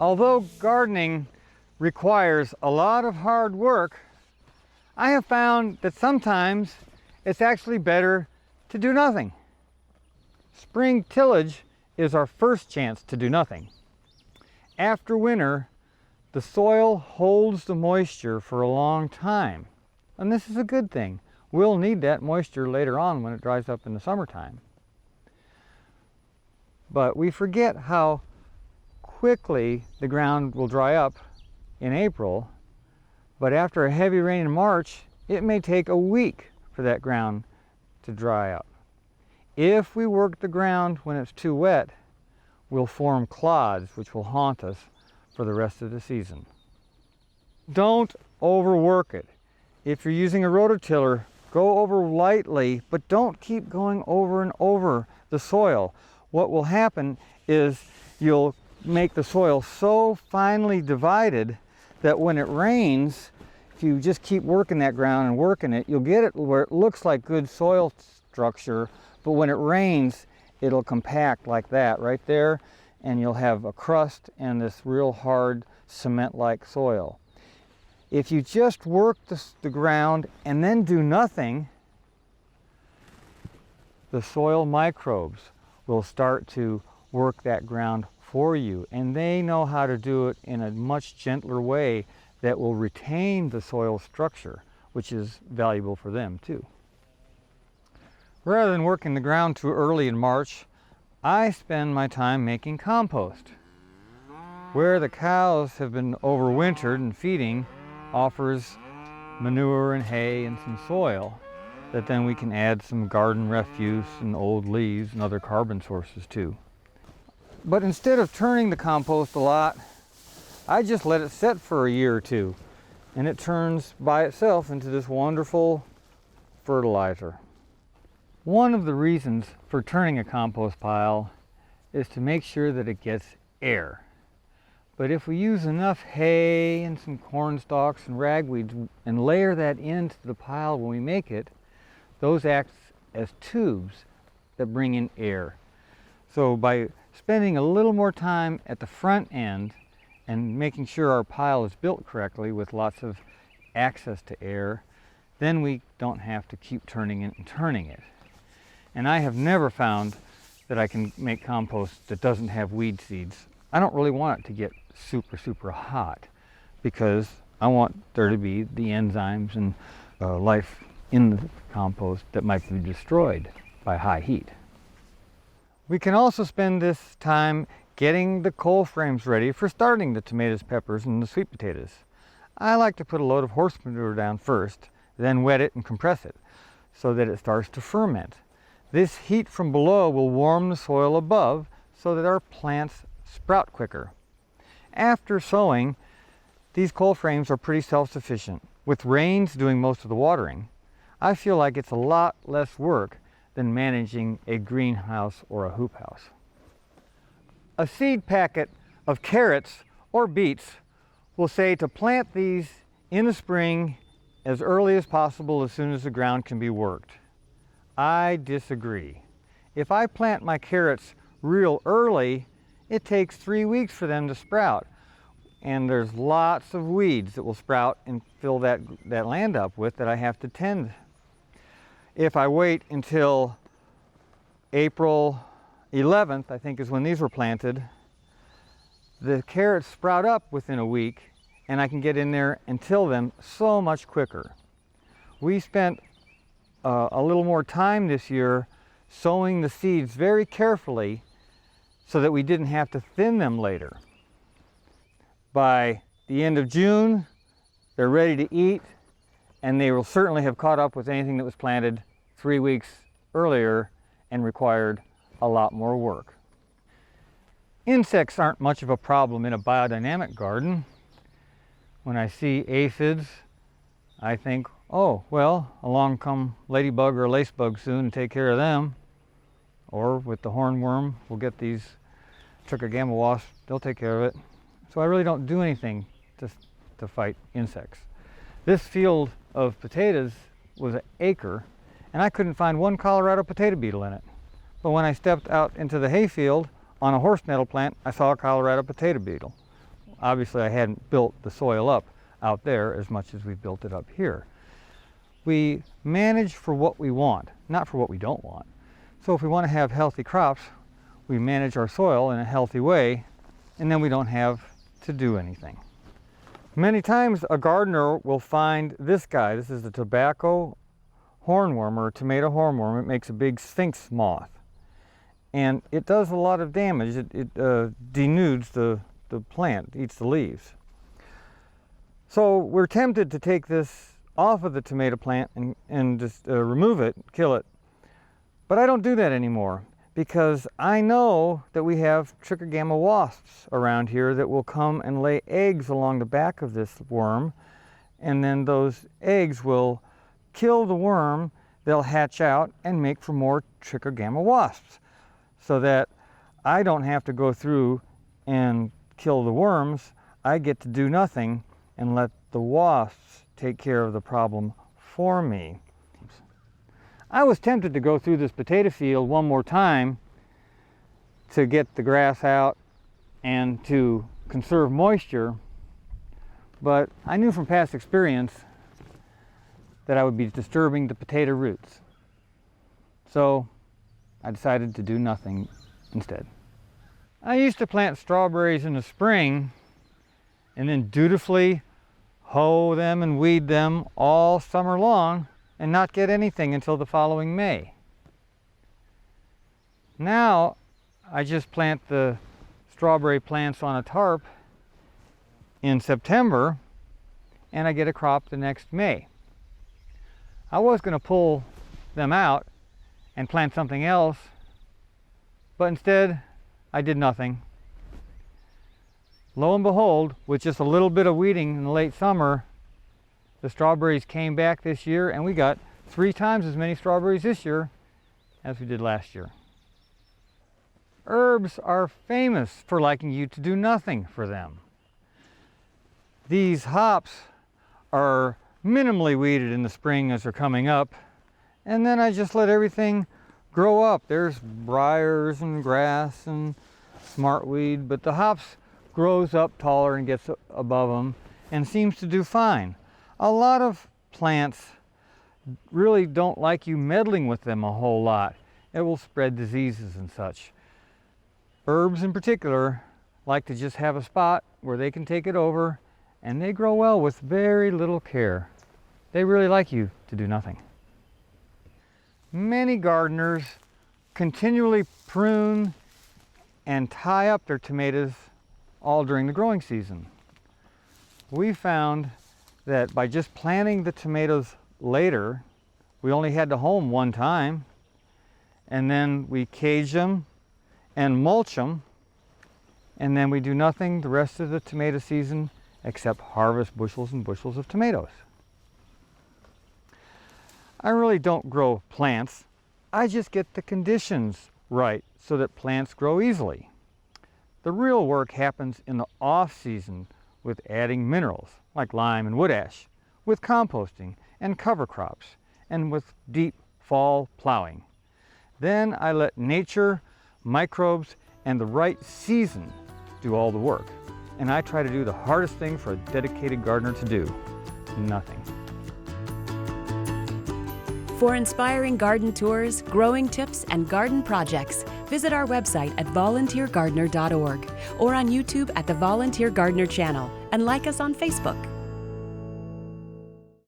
Although gardening requires a lot of hard work, I have found that sometimes it's actually better to do nothing. Spring tillage is our first chance to do nothing. After winter, the soil holds the moisture for a long time, and this is a good thing. We'll need that moisture later on when it dries up in the summertime. But we forget how quickly the ground will dry up in April, but after a heavy rain in March, it may take a week for that ground to dry up. If we work the ground when it's too wet, we'll form clods which will haunt us for the rest of the season. Don't overwork it. If you're using a rototiller, go over lightly, but don't keep going over and over the soil. What will happen is you'll make the soil so finely divided that when it rains, if you just keep working that ground and working it, you'll get it where it looks like good soil structure, but when it rains, it'll compact like that right there, and you'll have a crust and this real hard cement-like soil. If you just work the ground and then do nothing, the soil microbes will start to work that ground for you, and they know how to do it in a much gentler way that will retain the soil structure, which is valuable for them too. Rather than working the ground too early in March, I spend my time making compost. Where the cows have been overwintered and feeding offers manure and hay and some soil that then we can add some garden refuse and old leaves and other carbon sources too. But instead of turning the compost a lot, I just let it set for a year or two, and it turns by itself into this wonderful fertilizer. One of the reasons for turning a compost pile is to make sure that it gets air. But if we use enough hay and some corn stalks and ragweeds and layer that into the pile when we make it, those act as tubes that bring in air. So by spending a little more time at the front end and making sure our pile is built correctly with lots of access to air, then we don't have to keep turning it and turning it. And I have never found that I can make compost that doesn't have weed seeds. I don't really want it to get super hot because I want there to be the enzymes and life in the compost that might be destroyed by high heat. We can also spend this time getting the coal frames ready for starting the tomatoes, peppers, and the sweet potatoes. I like to put a load of horse manure down first, then wet it and compress it so that it starts to ferment. This heat from below will warm the soil above so that our plants sprout quicker. After sowing, these coal frames are pretty self-sufficient. With rains doing most of the watering, I feel like it's a lot less work than managing a greenhouse or a hoop house. A seed packet of carrots or beets will say to plant these in the spring as early as possible as soon as the ground can be worked. I disagree. If I plant my carrots real early, it takes 3 weeks for them to sprout. And there's lots of weeds that will sprout and fill that land up with that I have to tend. If I wait until April 11th, I think is when these were planted, the carrots sprout up within a week and I can get in there and till them so much quicker. We spent a little more time this year sowing the seeds very carefully so that we didn't have to thin them later. By the end of June, they're ready to eat, and they will certainly have caught up with anything that was planted 3 weeks earlier and required a lot more work. Insects aren't much of a problem in a biodynamic garden. When I see aphids, I think, oh, well, along come ladybug or lacebug soon and take care of them. Or with the hornworm, we'll get these trichogama wasps, they'll take care of it. So I really don't do anything to fight insects. This field of potatoes was an acre, and I couldn't find one Colorado potato beetle in it. But when I stepped out into the hayfield on a horse nettle plant, I saw a Colorado potato beetle. obviously I hadn't built the soil up out there as much as we've built it up here. We manage for what we want, not for what we don't want. So if we want to have healthy crops, we manage our soil in a healthy way, and then we don't have to do anything. Many times a gardener will find this guy. This is the tobacco hornworm, or tomato hornworm. It makes a big sphinx moth. And it does a lot of damage. It denudes the plant, eats the leaves. So we're tempted to take this off of the tomato plant and just remove it, kill it. But I don't do that anymore, because I know that we have trichogamma wasps around here that will come and lay eggs along the back of this worm, and then those eggs will kill the worm. They'll hatch out and make for more trichogamma wasps, so that I don't have to go through and kill the worms. I get to do nothing and let the wasps take care of the problem for me. I was tempted to go through this potato field one more time to get the grass out and to conserve moisture, but I knew from past experience that I would be disturbing the potato roots. So I decided to do nothing instead. I used to plant strawberries in the spring and then dutifully hoe them and weed them all summer long and not get anything until the following May. Now I just plant the strawberry plants on a tarp in September and I get a crop the next May. I was going to pull them out and plant something else, but instead I did nothing. Lo and behold, with just a little bit of weeding in the late summer, the strawberries came back this year, and we got 3 times as many strawberries this year as we did last year. Herbs are famous for liking you to do nothing for them. These hops are minimally weeded in the spring as they're coming up, and then I just let everything grow up. There's briars and grass and smartweed, but the hops grows up taller and gets above them and seems to do fine. A lot of plants really don't like you meddling with them a whole lot. It will spread diseases and such. Herbs in particular like to just have a spot where they can take it over, and they grow well with very little care. They really like you to do nothing. Many gardeners continually prune and tie up their tomatoes all during the growing season. We found that by just planting the tomatoes later, we only had to hoe them one time, and then we cage them and mulch them, and then we do nothing the rest of the tomato season except harvest bushels and bushels of tomatoes. I really don't grow plants. I just get the conditions right so that plants grow easily. The real work happens in the off-season with adding minerals like lime and wood ash, with composting and cover crops, and with deep fall plowing. Then I let nature, microbes, and the right season do all the work. And I try to do the hardest thing for a dedicated gardener to do: nothing. For inspiring garden tours, growing tips, and garden projects, visit our website at volunteergardener.org or on YouTube at the Volunteer Gardener channel, and like us on Facebook.